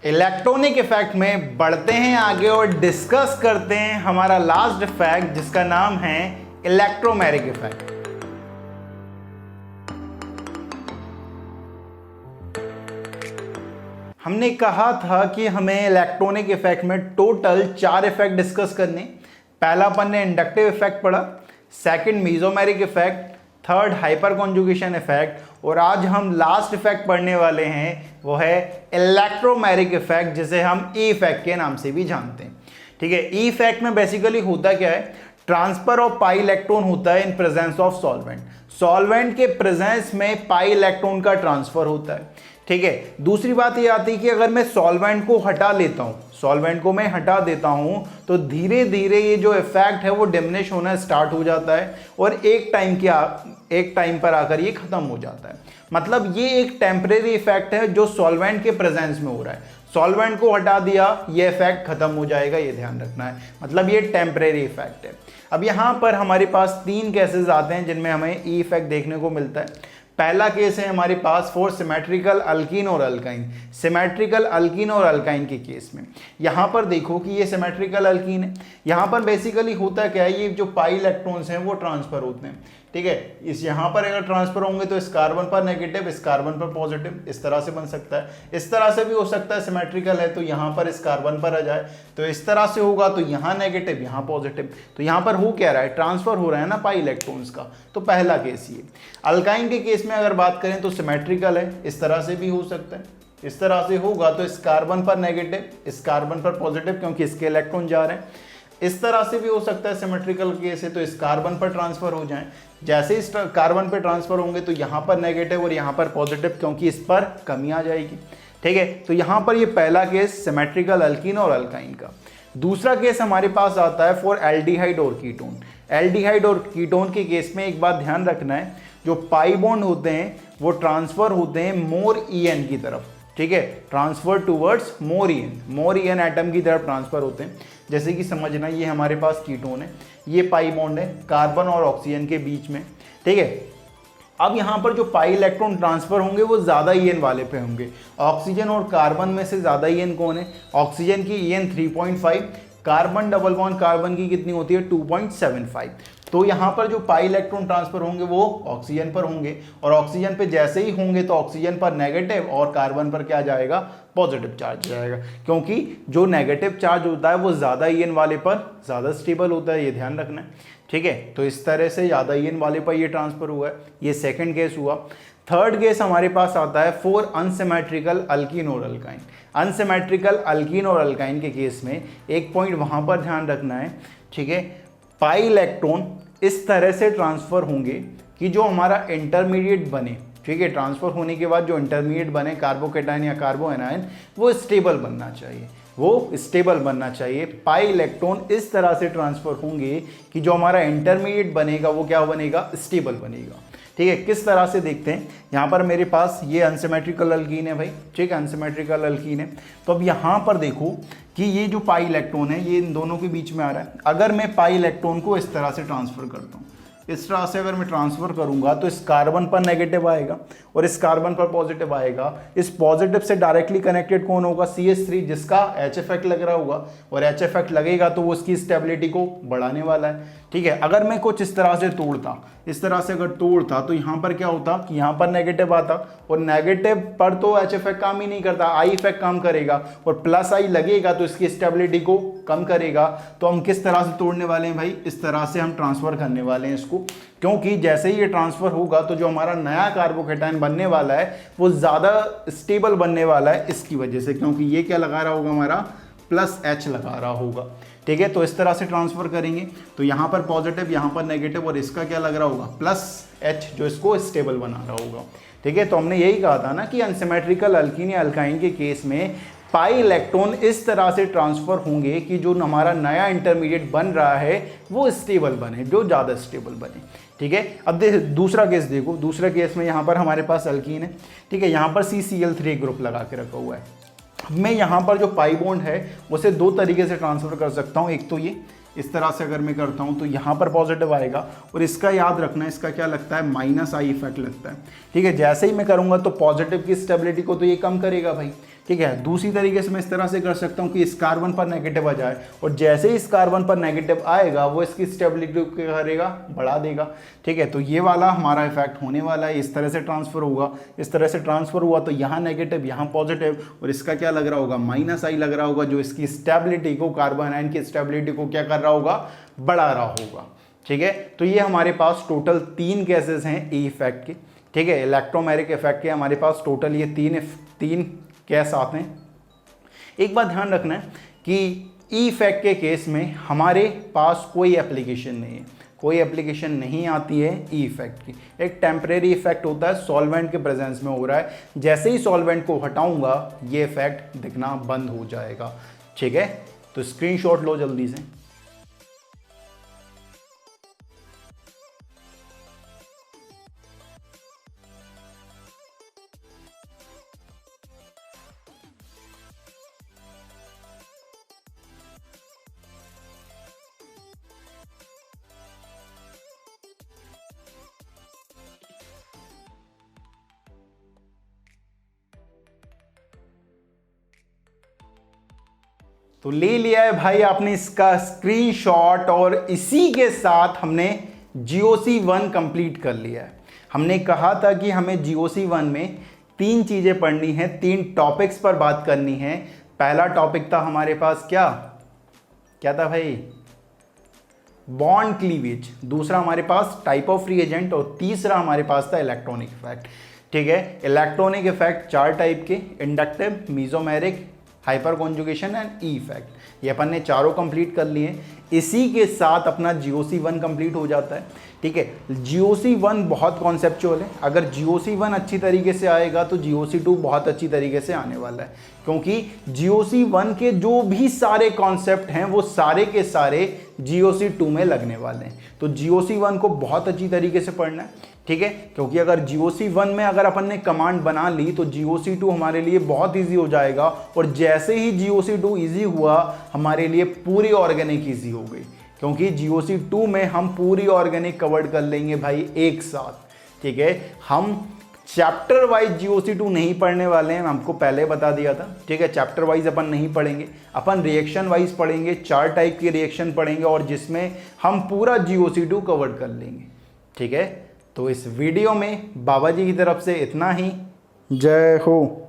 Electronic effect में बढ़ते हैं आगे और डिस्कस करते हैं हमारा लास्ट इफेक्ट जिसका नाम है इलेक्ट्रोमेरिक इफेक्ट। हमने कहा था कि हमें इलेक्ट्रॉनिक इफेक्ट में टोटल 4 इफेक्ट डिस्कस करने। पहला अपन ने इंडक्टिव इफेक्ट पढ़ा, second mesomeric effect, third hyper conjugation effect और आज हम लास्ट इफेक्ट पढ़ने वाले हैं वो है इलेक्ट्रोमेरिक इफेक्ट जिसे हम ई इफेक्ट के नाम से भी जानते हैं। ठीक है, ई इफेक्ट में बेसिकली होता क्या है, ट्रांसफर ऑफ पाई इलेक्ट्रॉन होता है in presence of solvent. Solvent के प्रेजेंस में पाई इलेक्ट्रॉन का ट्रांसफर होता है। ठीक है, दूसरी बात ये आती है कि अगर मैं सॉल्वेंट को हटा लेता हूं, सॉल्वेंट को मैं हटा देता हूं तो धीरे धीरे ये जो इफेक्ट है वो डिमिनिश होना स्टार्ट हो जाता है और एक टाइम पर आकर ये खत्म हो जाता है। मतलब ये एक टेम्परेरी इफेक्ट है जो सॉल्वेंट के प्रेजेंस में हो रहा है। सॉल्वेंट को हटा दिया, ये इफेक्ट खत्म हो जाएगा, ये ध्यान रखना है। मतलब ये टेम्परेरी इफेक्ट है। अब यहाँ पर हमारे पास 3 केसेस आते हैं जिनमें हमें ई इफेक्ट देखने को मिलता है। पहला केस है हमारे पास फॉर सिमेट्रिकल अल्कीन और अल्काइन। सिमेट्रिकल अल्कीन और अल्काइन के केस में यहाँ पर देखो कि ये सिमेट्रिकल अल्कीन है। यहाँ पर बेसिकली होता क्या है, ये जो पाई इलेक्ट्रॉन्स हैं वो ट्रांसफर होते हैं। ठीक है, इस यहाँ पर अगर ट्रांसफर होंगे तो इस कार्बन पर नेगेटिव, इस कार्बन पर पॉजिटिव, इस तरह से बन सकता है। इस तरह से भी हो सकता है, सिमेट्रिकल है तो यहाँ पर इस कार्बन पर आ जाए, तो इस तरह से होगा तो यहाँ नेगेटिव यहाँ पॉजिटिव। तो यहाँ पर हो क्या रहा है, ट्रांसफर हो रहा है ना पाई इलेक्ट्रॉन्स का। तो पहला केस ये। अल्काइन के केस में अगर बात करें तो सिमेट्रिकल है, इस तरह से भी हो सकता है। इस तरह से होगा तो इस कार्बन पर नेगेटिव, इस कार्बन पर पॉजिटिव क्योंकि इसके इलेक्ट्रॉन जा रहे हैं। इस तरह से भी हो सकता है, सिमेट्रिकल केस है तो इस कार्बन पर ट्रांसफर हो जाएं। जैसे इस कार्बन पर ट्रांसफर होंगे तो यहाँ पर नेगेटिव और यहाँ पर पॉजिटिव क्योंकि इस पर कमी आ जाएगी। ठीक है, तो यहाँ पर ये पहला केस सिमेट्रिकल अल्कीन और अल्काइन का। दूसरा केस हमारे पास आता है फॉर एल्डिहाइड और कीटोन। एल्डिहाइड और कीटोन के केस में एक बात ध्यान रखना है, जो पाई बॉन्ड होते हैं वो ट्रांसफर होते हैं मोर ईएन की तरफ। ठीक है, transfer towards more EN atom की तरफ ट्रांसफर होते हैं। जैसे कि समझना, ये हमारे पास कीटोन है, ये पाई बॉन्ड है कार्बन और ऑक्सीजन के बीच में। ठीक है, अब यहाँ पर जो पाई इलेक्ट्रॉन ट्रांसफर होंगे वो ज़्यादा ईएन वाले पे होंगे। ऑक्सीजन और कार्बन में से ज़्यादा ईएन कौन है, ऑक्सीजन की EN 3.5, carbon double bond carbon की कितनी होती है 2.75। तो यहाँ पर जो पाई इलेक्ट्रॉन ट्रांसफर होंगे वो ऑक्सीजन पर होंगे और ऑक्सीजन पे जैसे ही होंगे तो ऑक्सीजन पर नेगेटिव और कार्बन पर क्या जाएगा, पॉजिटिव चार्ज जाएगा। क्योंकि जो नेगेटिव चार्ज होता है वो ज़्यादा ईएन वाले पर ज़्यादा स्टेबल होता है, ये ध्यान रखना है। ठीक है, तो इस तरह से ज़्यादा ईएन वाले पर ये ट्रांसफर हुआ है। ये सेकेंड केस हुआ। थर्ड केस हमारे पास आता है फॉर अनसिमेट्रिकल अल्कीन और अल्काइन। अनसिमेट्रिकल अल्कीन और अल्काइन के केस में एक पॉइंट वहाँ पर ध्यान रखना है। ठीक है, पाई इलेक्ट्रॉन इस तरह से ट्रांसफर होंगे कि जो हमारा इंटरमीडिएट बने, ठीक है, ट्रांसफर होने के बाद जो इंटरमीडिएट बने कार्बोकेटायन या कार्बोएनायन वो स्टेबल बनना चाहिए, वो स्टेबल बनना चाहिए। पाई इलेक्ट्रॉन इस तरह से ट्रांसफर होंगे कि जो हमारा इंटरमीडिएट बनेगा वो क्या बनेगा, स्टेबल बनेगा। ठीक है, किस तरह से देखते हैं, यहाँ पर मेरे पास ये अनसिमेट्रिकल अल्कीन है भाई। ठीक है, अनसिमेट्रिकल अल्कीन है। तो अब यहाँ पर देखो कि ये जो पाई इलेक्ट्रॉन है ये इन दोनों के बीच में आ रहा है। अगर मैं पाई इलेक्ट्रॉन को इस तरह से ट्रांसफर करता हूँ, इस तरह से अगर मैं ट्रांसफर करूंगा तो इस कार्बन पर नेगेटिव आएगा और इस कार्बन पर पॉजिटिव आएगा। इस पॉजिटिव से डायरेक्टली कनेक्टेड कौन होगा, CH3, जिसका H इफेक्ट लग रहा होगा और H इफेक्ट लगेगा तो वो उसकी स्टेबिलिटी को बढ़ाने वाला है। ठीक है, अगर मैं कुछ इस तरह से तोड़ता, इस तरह से अगर तोड़ता तो यहाँ पर क्या होता कि यहाँ पर नेगेटिव आता और नेगेटिव पर तो H इफेक्ट काम ही नहीं करता, I इफेक्ट काम करेगा और प्लस I लगेगा तो इसकी स्टेबिलिटी को कम करेगा। तो हम किस तरह से तोड़ने वाले हैं भाई, इस तरह से हम ट्रांसफर करने वाले हैं इसको। क्योंकि जैसे ही ये ट्रांसफर होगा तो जो हमारा नया कार्बोकेटायन बनने वाला है वो ज़्यादा स्टेबल बनने वाला है इसकी वजह से, क्योंकि ये क्या लगा रहा होगा हमारा, प्लस H लगा रहा होगा। ठीक है, तो इस तरह से ट्रांसफर करेंगे तो यहाँ पर पॉजिटिव, यहाँ पर नेगेटिव और इसका क्या लग रहा होगा, प्लस H, जो इसको स्टेबल बना रहा होगा। ठीक है, तो हमने यही कहा था ना कि अनसिमेट्रिकल अल्कीन या अल्काइन के केस में पाई इलेक्ट्रॉन इस तरह से ट्रांसफर होंगे कि जो हमारा नया इंटरमीडिएट बन रहा है वो स्टेबल बने, जो ज़्यादा स्टेबल बने। ठीक है, अब दूसरा केस देखो। दूसरे केस में यहाँ पर हमारे पास अल्कीन है। ठीक है, यहाँ पर CCl3 ग्रुप लगा के रखा हुआ है। मैं यहाँ पर जो पाई बॉन्ड है उसे 2 तरीके से ट्रांसफर कर सकता हूँ। एक तो ये इस तरह से अगर मैं करता हूँ तो यहाँ पर पॉजिटिव आएगा और इसका याद रखना, इसका क्या लगता है, माइनस आई इफेक्ट लगता है। ठीक है, जैसे ही मैं करूँगा तो पॉजिटिव की स्टेबिलिटी को तो ये कम करेगा भाई। ठीक है। दूसरी तरीके से मैं इस तरह से कर सकता हूँ कि इस कार्बन पर नेगेटिव आ जाए और जैसे ही इस कार्बन पर नेगेटिव आएगा वो इसकी स्टेबिलिटी को क्या करेगा, बढ़ा देगा। ठीक है, तो ये वाला हमारा इफेक्ट होने वाला है, इस तरह से ट्रांसफर होगा। इस तरह से ट्रांसफर हुआ तो यहाँ नेगेटिव यहाँ पॉजिटिव और इसका क्या लग रहा होगा, माइनस आई लग रहा होगा, जो इसकी स्टेबिलिटी को, कार्बन आयन की स्टेबिलिटी को क्या कर रहा होगा, बढ़ा रहा होगा। ठीक है, तो ये हमारे पास टोटल 3 केसेस हैं ई इफेक्ट के। ठीक है, इलेक्ट्रोमेरिक इफेक्ट के हमारे पास टोटल ये तीन केस आते हैं। एक बात ध्यान रखना है कि ई इफेक्ट के केस में हमारे पास कोई एप्लीकेशन नहीं है, कोई एप्लीकेशन नहीं आती है ई इफेक्ट की। एक टेम्परेरी इफेक्ट होता है, सॉल्वेंट के प्रेजेंस में हो रहा है, जैसे ही सॉल्वेंट को हटाऊंगा ये इफेक्ट दिखना बंद हो जाएगा। ठीक है, तो स्क्रीनशॉट लो जल्दी से। तो ले लिया है भाई आपने इसका स्क्रीनशॉट और इसी के साथ हमने GOC1 कंप्लीट कर लिया है। हमने कहा था कि हमें GOC1 में 3 चीजें पढ़नी है, 3 टॉपिक्स पर बात करनी है। पहला टॉपिक था हमारे पास क्या क्या था भाई, बॉन्ड क्लीवेज। दूसरा हमारे पास टाइप ऑफ रिएजेंट और तीसरा हमारे पास था इलेक्ट्रॉनिक इफेक्ट। ठीक है, इलेक्ट्रॉनिक इफेक्ट 4 टाइप के, inductive, mesomeric, hyper conjugation and E effect. ये अपन ने चारों कंप्लीट कर लिए। इसी के साथ अपना GOC1 कंप्लीट हो जाता है। ठीक है, GOC1 बहुत कॉन्सेप्चुअल है। अगर GOC1 अच्छी तरीके से आएगा तो GOC2 बहुत अच्छी तरीके से आने वाला है, क्योंकि GOC1 के जो भी सारे कॉन्सेप्ट हैं वो सारे के सारे GOC2 में लगने वाले हैं। तो GOC1 को बहुत अच्छी तरीके से पढ़ना है। ठीक है, क्योंकि अगर GOC1 में अगर अपन ने कमांड बना ली तो GOC2 हमारे लिए बहुत इजी हो जाएगा, और जैसे ही GOC2 इजी हुआ हमारे लिए पूरी ऑर्गेनिक इजी हो गई, क्योंकि GOC2 में हम पूरी ऑर्गेनिक कवर्ड कर लेंगे भाई एक साथ। ठीक है, हम चैप्टर वाइज GOC2 नहीं पढ़ने वाले हैं, हमको पहले बता दिया था। ठीक है, चैप्टर वाइज अपन नहीं पढ़ेंगे, अपन रिएक्शन वाइज पढ़ेंगे। 4 टाइप के रिएक्शन पढ़ेंगे और जिसमें हम पूरा GOC2 कवर्ड कर लेंगे। ठीक है, तो इस वीडियो में बाबा जी की तरफ से इतना ही। जय हो।